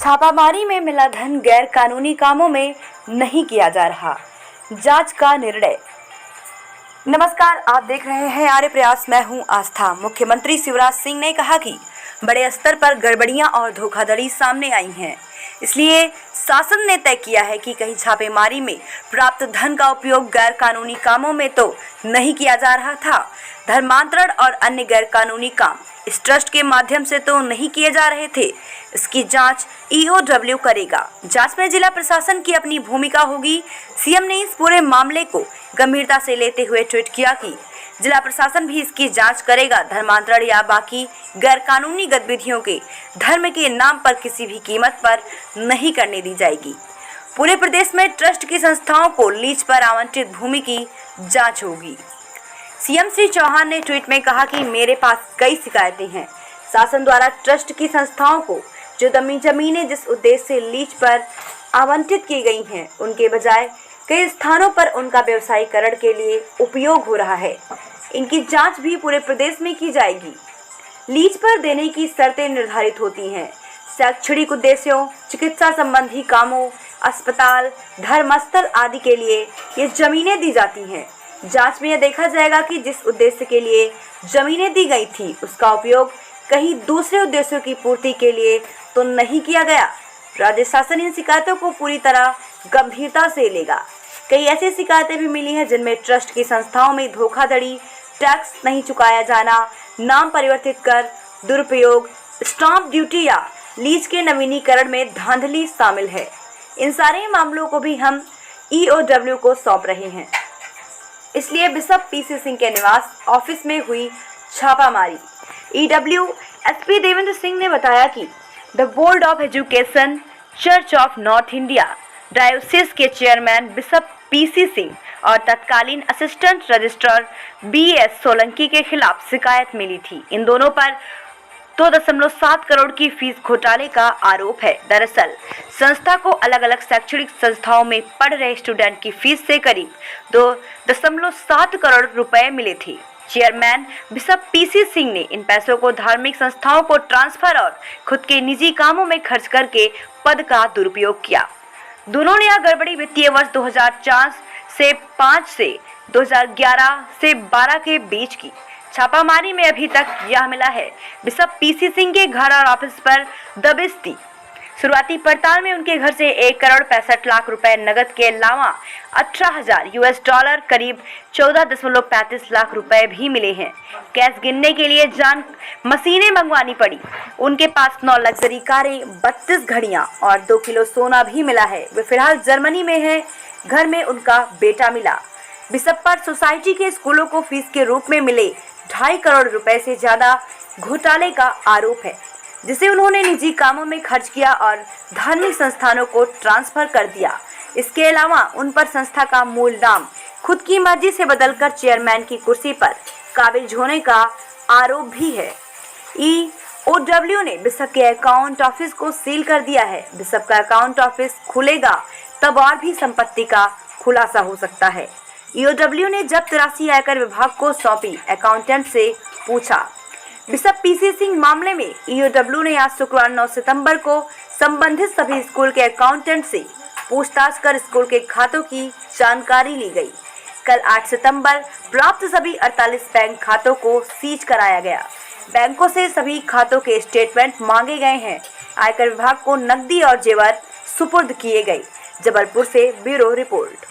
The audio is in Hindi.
छापामारी में मिला धन गैर कानूनी कामों में नहीं किया जा रहा, जांच का निर्णय। नमस्कार, आप देख रहे हैं आर्य प्रयास। मैं हूं आस्था। मुख्यमंत्री शिवराज सिंह ने कहा कि बड़े स्तर पर गड़बड़ियां और धोखाधड़ी सामने आई हैं, इसलिए शासन ने तय किया है कि कहीं छापेमारी में प्राप्त धन का उपयोग गैर कानूनी कामों में तो नहीं किया जा रहा था। धर्मांतरण और अन्य गैर कानूनी काम इस ट्रस्ट के माध्यम से तो नहीं किए जा रहे थे। इसकी जांच ईओडब्ल्यू करेगा। जांच में जिला प्रशासन की अपनी भूमिका होगी। सीएम ने इस पूरे मामले को गंभीरता से लेते हुए ट्वीट किया कि जिला प्रशासन भी इसकी जांच करेगा। धर्मांतरण या बाकी गैर कानूनी गतिविधियों के धर्म के नाम पर किसी भी कीमत पर नहीं करने दी जाएगी। पूरे प्रदेश में ट्रस्ट की संस्थाओं को लीज पर आवंटित भूमि की जांच होगी। सीएम श्री चौहान ने ट्वीट में कहा कि मेरे पास कई शिकायतें हैं। शासन द्वारा ट्रस्ट की संस्थाओं को जो जमीनें जिस उद्देश्य से लीज पर आवंटित की गई हैं, उनके बजाय कई स्थानों पर उनका व्यवसायीकरण के लिए उपयोग हो रहा है। इनकी जांच भी पूरे प्रदेश में की जाएगी। लीज पर देने की शर्तें निर्धारित होती हैं। शैक्षणिक उद्देश्यों, चिकित्सा संबंधी कामों, अस्पताल, धर्मस्थल आदि के लिए ये जमीनें दी जाती हैं। जांच में यह देखा जाएगा कि जिस उद्देश्य के लिए जमीनें दी गई थी, उसका उपयोग कहीं दूसरे उद्देश्यों की पूर्ति के लिए तो नहीं किया गया। राज्य शासन इन शिकायतों को पूरी तरह गंभीरता से लेगा। कई ऐसी शिकायतें भी मिली हैं जिनमें ट्रस्ट की संस्थाओं में धोखाधड़ी, टैक्स नहीं चुकाया जाना, नाम परिवर्तित कर दुरुपयोग, स्टाम्प ड्यूटी या लीज के नवीनीकरण में धांधली शामिल है। इन सारे मामलों को भी हम ईओडब्ल्यू को सौंप रहे हैं। इसलिए बिशप पीसी सिंह के निवास ऑफिस में हुई छापामारी। ईडब्ल्यू एसपी देवेंद्र सिंह ने बताया कि the board of education church of north India डायोसिस के चेयरमैन बिशप पीसी सिंह और तत्कालीन असिस्टेंट रजिस्ट्रार बीएस सोलंकी के खिलाफ शिकायत मिली थी। इन दोनों पर 2.7 करोड़ की फीस घोटाले का आरोप है। दरअसल संस्था को अलग अलग शैक्षणिक संस्थाओं में पढ़ रहे स्टूडेंट की फीस से करीब 2.7 करोड़ रुपए मिले थे। चेयरमैन बिशप पीसी सिंह ने इन पैसों को धार्मिक संस्थाओं को ट्रांसफर और खुद के निजी कामों में खर्च करके पद का दुरुपयोग किया। दोनों ने यह गड़बड़ी वित्तीय वर्ष 2004 से 5 से 2011 से 12 के बीच की। छापामारी में अभी तक यह मिला है। बिशप पीसी सिंह के घर और ऑफिस पर दबिश थी। शुरुआती पड़ताल में उनके घर से 1 करोड़ 65 लाख रुपए नगद के अलावा 18,000 US डॉलर करीब 14.35 लाख रुपए भी मिले हैं। कैश गिनने के लिए मशीनें मंगवानी पड़ी। उनके पास 9 लग्जरी कारें, 32 घड़ियां और 2 किलो सोना भी मिला है। वे फिलहाल जर्मनी में हैं। घर में उनका बेटा मिला। बिशप पर सोसाइटी के स्कूलों को फीस के रूप में मिले 2.5 करोड़ रुपए से ज्यादा घोटाले का आरोप है, जिसे उन्होंने निजी कामों में खर्च किया और धार्मिक संस्थानों को ट्रांसफर कर दिया। इसके अलावा उन पर संस्था का मूल नाम खुद की मर्जी से बदलकर चेयरमैन की कुर्सी पर काबिज होने का आरोप भी है। ईओडब्ल्यू ने बिशप के अकाउंट ऑफिस को सील कर दिया है। बिशप का अकाउंट ऑफिस खुलेगा तब और भी संपत्ति का खुलासा हो सकता है। ईओडब्ल्यू ने जब्त राशि आयकर विभाग को सौंपी। अकाउंटेंट से पूछा। बिशप पीसी सिंह मामले में ईओडब्ल्यू ने आज शुक्रवार 9 सितंबर को संबंधित सभी स्कूल के अकाउंटेंट से पूछताछ कर स्कूल के खातों की जानकारी ली गई। कल 8 सितंबर प्राप्त सभी 48 बैंक खातों को सीज कराया गया। बैंकों से सभी खातों के स्टेटमेंट मांगे गए हैं। आयकर विभाग को नकदी और जेवर सुपुर्द किए गए। जबलपुर से ब्यूरो रिपोर्ट।